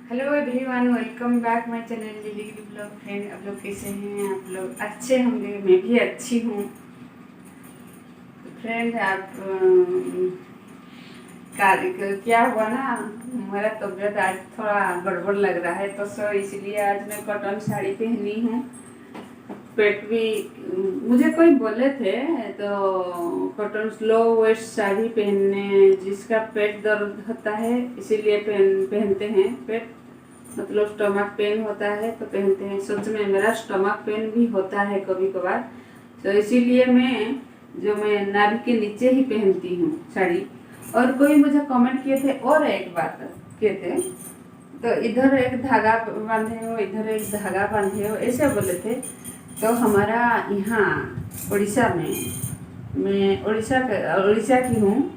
Hello everyone, welcome back my channel lily blog. Friend, आप लोग कैसे हैं? आप लोग अच्छे होंगे, मैं भी अच्छी हूँ। फ्रेंड, आप क्या हुआ ना, मेरा तबीयत आज थोड़ा गड़बड़ लग रहा है, तो सो इसलिए आज मैं कॉटन साड़ी पहनी हूँ। पेट भी मुझे कोई बोले थे तो कॉटन लो वेस्ट साड़ी पहनने, जिसका पेट दर्द होता है इसीलिए पहनते हैं। पेट मतलब स्टमक पेन होता है तो पहनते हैं। सच में मेरा स्टमक पेन भी होता है कभी कभार, तो इसीलिए मैं नाभि के नीचे ही पहनती हूँ साड़ी। और कोई मुझे कमेंट किए थे, और एक बात किए थे, तो इधर एक धागा बांधे हो, इधर एक धागा बांधे हो, ऐसे बोले थे। तो हमारा यहाँ उड़ीसा में, मैं उड़ीसा की हूँ।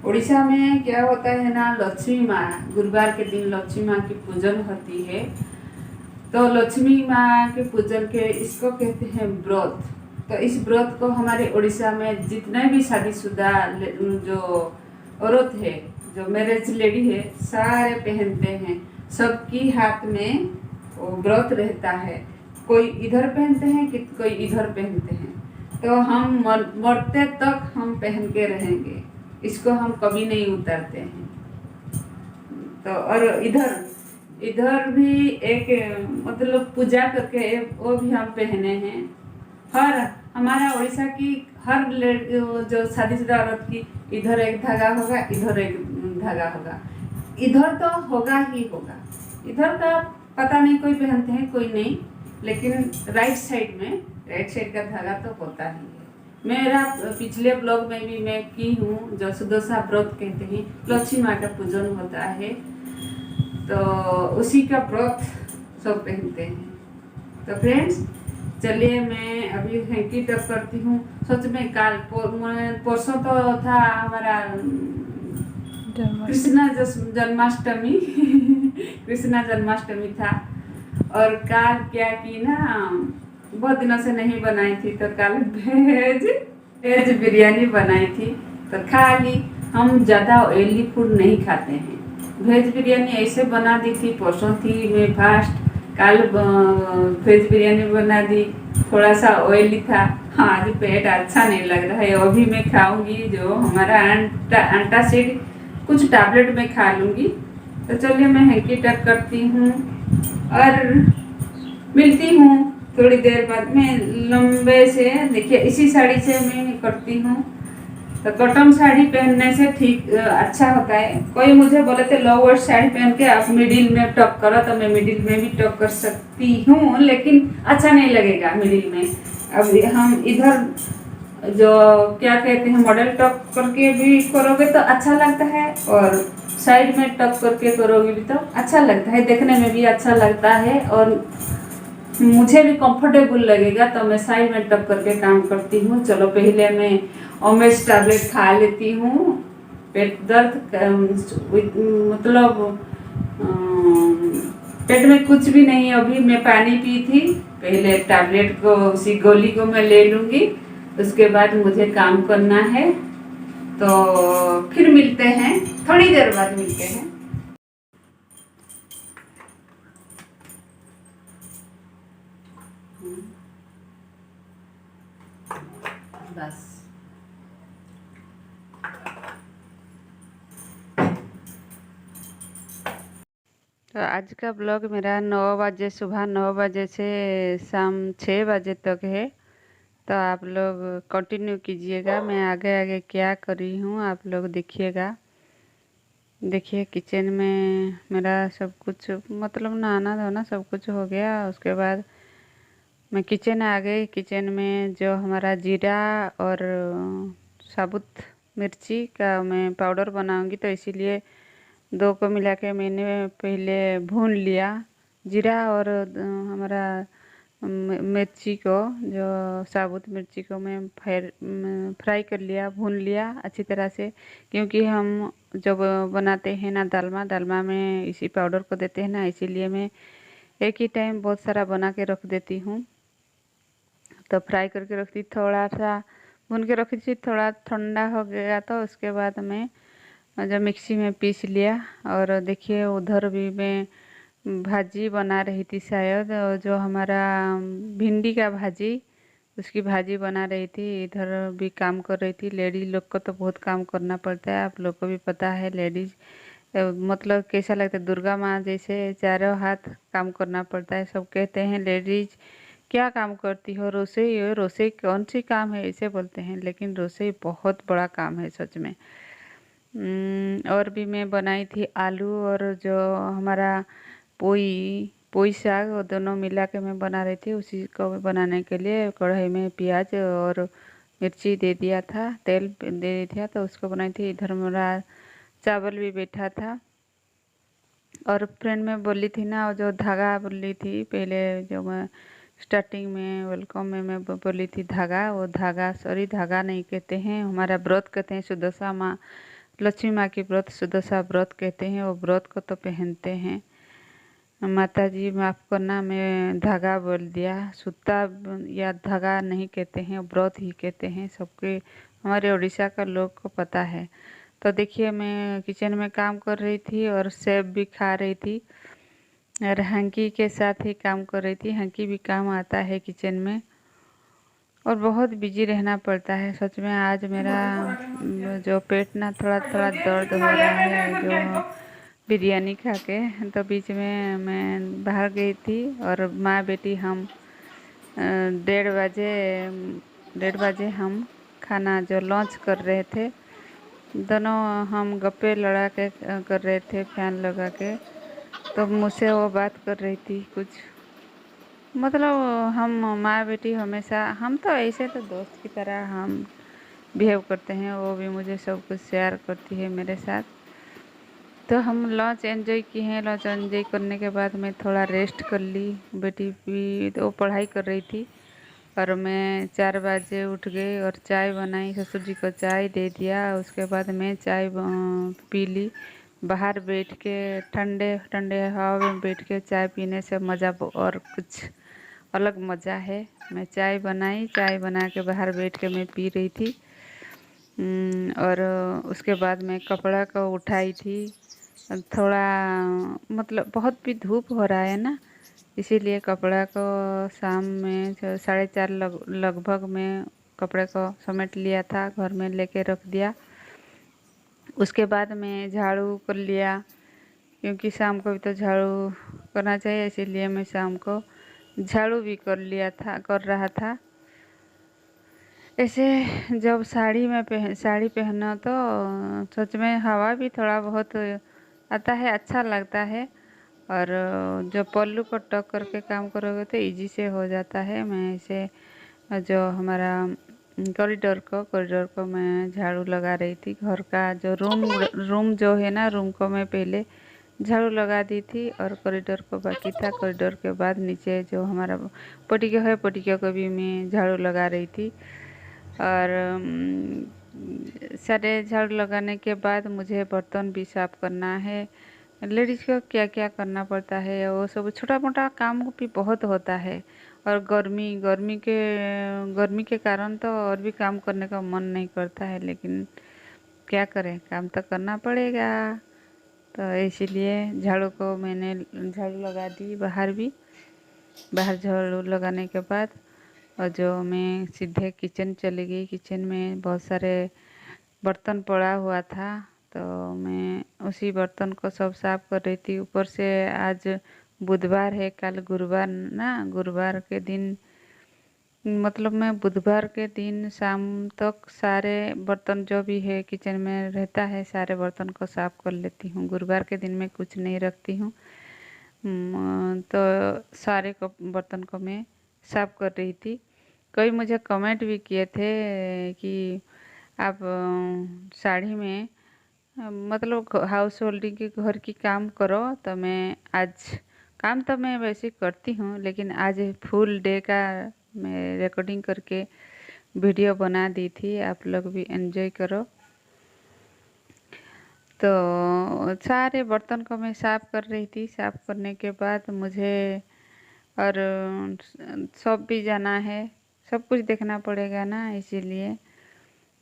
उड़ीसा में क्या होता है ना, लक्ष्मी माँ, गुरुवार के दिन लक्ष्मी माँ की पूजन होती है। तो लक्ष्मी माँ के पूजन के इसको कहते हैं व्रत। तो इस व्रत को हमारे उड़ीसा में जितने भी शादीशुदा जो औरत है, जो मैरिज लेडी है, सारे पहनते हैं। सबकी हाथ में वो व्रत रहता है। कोई इधर पहनते हैं कि कोई इधर पहनते हैं। तो हम मरते तक हम पहन के रहेंगे, इसको हम कभी नहीं उतारते हैं। तो और इधर इधर भी एक मतलब पूजा करके वो भी हम पहने हैं। हर हमारा उड़ीसा की हर जो शादीशुदा औरत की इधर एक धागा होगा, इधर एक धागा होगा, इधर तो होगा ही होगा। इधर का पता नहीं, कोई पहनते हैं कोई नहीं, लेकिन राइट साइड का धागा तो होता ही है। मेरा पिछले ब्लॉग में भी मैं की हूँ, जो सुदशा व्रत कहते हैं, लक्ष्मी माँ का पूजन होता है, तो उसी का व्रत सब पहनते हैं। तो फ्रेंड्स, चलिए मैं अभी हैंकी टक करती हूँ। सच में परसों तो था हमारा कृष्णा जन्माष्टमी कृष्णा जन्माष्टमी था। और काल क्या की ना, बहुत दिनों से नहीं बनाई थी, तो कल वेज बिरयानी बनाई थी। तो खा ली। हम ज़्यादा ऑयली फूड नहीं खाते हैं। वेज बिरयानी ऐसे बना दी थी, परसों थी मैं फास्ट, कल वेज बिरयानी बना दी, थोड़ा सा ऑयली था। हाँ, आज पेट अच्छा नहीं लग रहा है। अभी मैं खाऊंगी जो हमारा एंटासिड, कुछ टैबलेट में खा लूँगी। तो चलिए मैं हैंकी टक करती हूँ और मिलती हूँ थोड़ी देर बाद। मैं लंबे से, देखिए इसी साड़ी से मैं करती हूँ। तो कॉटन साड़ी पहनने से ठीक अच्छा होता है। कोई मुझे बोले थे लो वेस्ट साड़ी पहन के आप मिडिल में टक करो, तो मैं मिडिल में भी टक कर सकती हूँ, लेकिन अच्छा नहीं लगेगा मिडिल में। अब हम इधर जो क्या कहते हैं, मॉडल टक करके भी करोगे तो अच्छा लगता है, और साइड में टक करके करोगे भी तो अच्छा लगता है, देखने में भी अच्छा लगता है, और मुझे भी कंफर्टेबल लगेगा। तो मैं साइड में टक करके काम करती हूँ। चलो पहले मैं ओमेस टैबलेट खा लेती हूँ। पेट दर्द मतलब पेट में कुछ भी नहीं, अभी मैं पानी पी थी। पहले टैबलेट को, उसी गोली को मैं ले लूँगी, उसके बाद मुझे काम करना है। तो फिर मिलते हैं, थोड़ी देर बाद मिलते हैं। बस तो आज का ब्लॉग मेरा 9 बजे, सुबह 9 बजे से शाम 6 बजे तक है। तो आप लोग कंटिन्यू कीजिएगा, मैं आगे आगे क्या कर रही हूँ आप लोग देखिएगा। देखिए किचन में मेरा सब कुछ, मतलब नहाना धोना सब कुछ हो गया। उसके बाद मैं किचन आ गई। किचन में जो हमारा जीरा और साबुत मिर्ची का मैं पाउडर बनाऊंगी, तो इसीलिए दो को मिला के मैंने पहले भून लिया। जीरा और हमारा मिर्ची को, जो साबुत मिर्ची को मैं फ्राई कर लिया, भून लिया अच्छी तरह से। क्योंकि हम जब बनाते हैं ना दालमा में इसी पाउडर को देते हैं ना, इसीलिए मैं एक ही टाइम बहुत सारा बना के रख देती हूँ। तो फ्राई करके रखती, थोड़ा सा भून के रखी थी, थोड़ा ठंडा हो गया तो उसके बाद मैं जब मिक्सी में पीस लिया। और देखिए उधर भी मैं भाजी बना रही थी शायद, और जो हमारा भिंडी का भाजी, उसकी भाजी बना रही थी। इधर भी काम कर रही थी। लेडीज लोग को तो बहुत काम करना पड़ता है, आप लोग को भी पता है। लेडीज मतलब कैसा लगता है, दुर्गा माँ जैसे चारों हाथ काम करना पड़ता है। सब कहते हैं लेडीज क्या काम करती हो, रसोई रसोई कौन सी काम है ऐसे बोलते हैं, लेकिन रसोई बहुत बड़ा काम है सच में। और भी मैं बनाई थी आलू और जो हमारा पोई पोई साग, वो दोनों मिला के मैं बना रही थी। उसी को बनाने के लिए कढ़ाई में प्याज और मिर्ची दे दिया था, तेल दे दिया, तो उसको बनाई थी। इधर मेरा चावल भी बैठा था। और फ्रेंड में बोली थी ना, वो जो धागा बोली थी पहले, जो मैं स्टार्टिंग में वेलकम में मैं बोली थी धागा, वो धागा सॉरी धागा नहीं कहते हैं, हमारा व्रत कहते हैं। सुदशा माँ, लक्ष्मी माँ की व्रत सुदशा व्रत कहते हैं। वो व्रत को तो पहनते हैं। माता जी माफ़ करना, मैं धागा बोल दिया। सूता या धागा नहीं कहते हैं, व्रत ही कहते हैं। सबके हमारे उड़ीसा का लोग को पता है। तो देखिए मैं किचन में काम कर रही थी और सेब भी खा रही थी, और हंकी के साथ ही काम कर रही थी। हंकी भी काम आता है किचन में, और बहुत बिजी रहना पड़ता है सच में। आज मेरा जो पेट ना थोड़ा थोड़ा दर्द हो रहा है, जो बिरयानी खा के। तो बीच में मैं बाहर गई थी, और माँ बेटी हम 1:30 बजे हम खाना जो लॉन्च कर रहे थे, दोनों हम गप्पे लड़ा के कर रहे थे फैन लगा के। तो मुझसे वो बात कर रही थी कुछ, मतलब हम माँ बेटी हमेशा, हम तो ऐसे तो दोस्त की तरह हम बिहेव करते हैं। वो भी मुझे सब कुछ शेयर करती है मेरे साथ। तो हम लंच एंजॉय किए हैं। लंच एंजॉय करने के बाद मैं थोड़ा रेस्ट कर ली। बेटी भी तो पढ़ाई कर रही थी, और मैं 4 बजे उठ गई और चाय बनाई, ससुर जी को चाय दे दिया। उसके बाद मैं चाय पी ली। बाहर बैठ के ठंडे ठंडे हवा में बैठ के चाय पीने से मज़ा और कुछ अलग मज़ा है। मैं चाय बनाई, चाय बना के बाहर बैठ के मैं पी रही थी। और उसके बाद मैं कपड़ा को उठाई थी। थोड़ा मतलब बहुत भी धूप हो रहा है ना, इसीलिए कपड़ा को शाम में 4:30 लगभग में कपड़े को समेट लिया था, घर में लेके रख दिया। उसके बाद मैं झाड़ू कर लिया, क्योंकि शाम को भी तो झाड़ू करना चाहिए, इसीलिए मैं शाम को झाड़ू भी कर रहा था। ऐसे जब साड़ी पहनो तो सच में हवा भी थोड़ा बहुत आता है, अच्छा लगता है। और जो पल्लू को टक करके काम करोगे तो इजी से हो जाता है। मैं इसे जो हमारा कॉरिडोर को मैं झाड़ू लगा रही थी। घर का जो रूम जो है ना, रूम को मैं पहले झाड़ू लगा दी थी, और कॉरिडोर को बाकी था। कॉरिडोर के बाद नीचे जो हमारा पोटिको है, पोटिको को भी मैं झाड़ू लगा रही थी। और सारे झाड़ू लगाने के बाद मुझे बर्तन भी साफ करना है। लेडीज़ को क्या क्या करना पड़ता है, वो सब छोटा मोटा काम भी बहुत होता है। और गर्मी के कारण तो और भी काम करने का मन नहीं करता है, लेकिन क्या करें, काम तो करना पड़ेगा। तो इसीलिए झाड़ू को मैंने झाड़ू लगा दी बाहर भी। बाहर झाड़ू लगाने के बाद और जो मैं सीधे किचन चली गई। किचन में बहुत सारे बर्तन पड़ा हुआ था, तो मैं उसी बर्तन को सब साफ कर रही थी। ऊपर से आज बुधवार है, कल गुरुवार ना, गुरुवार के दिन मतलब मैं बुधवार के दिन शाम तक सारे बर्तन जो भी है किचन में रहता है, सारे बर्तन को साफ कर लेती हूँ। गुरुवार के दिन मैं कुछ नहीं रखती हूँ। तो सारे को बर्तन को मैं साफ कर रही थी। कोई मुझे कमेंट भी किए थे कि आप साड़ी में मतलब हाउस होल्डिंग के घर की काम करो। तो मैं आज काम तो मैं वैसे करती हूँ, लेकिन आज फुल डे का मैं रिकॉर्डिंग करके वीडियो बना दी थी, आप लोग भी एंजॉय करो। तो सारे बर्तन को मैं साफ़ कर रही थी। साफ़ करने के बाद मुझे और शॉप भी जाना है, सब कुछ देखना पड़ेगा ना, इसीलिए।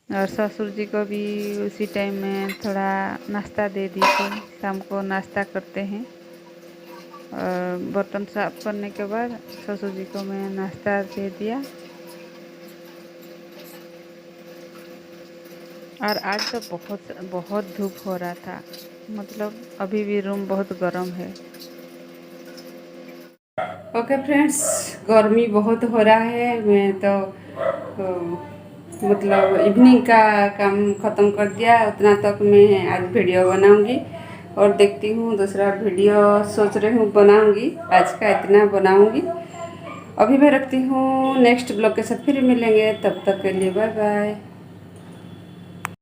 और ससुर जी को भी उसी टाइम में थोड़ा नाश्ता दे दी थी। शाम को नाश्ता करते हैं। और बर्तन साफ करने के बाद ससुर जी को मैं नाश्ता दे दिया। और आज तो बहुत बहुत धूप हो रहा था, मतलब अभी भी रूम बहुत गर्म है। ओके फ्रेंड्स, गर्मी बहुत हो रहा है। मैं मतलब इवनिंग का काम ख़त्म कर दिया। उतना तक मैं आज वीडियो बनाऊंगी और देखती हूँ दूसरा वीडियो सोच रही हूँ बनाऊंगी। आज का इतना बनाऊंगी। अभी मैं रखती हूँ, नेक्स्ट ब्लॉग के साथ फिर मिलेंगे, तब तक के लिए बाय बाय।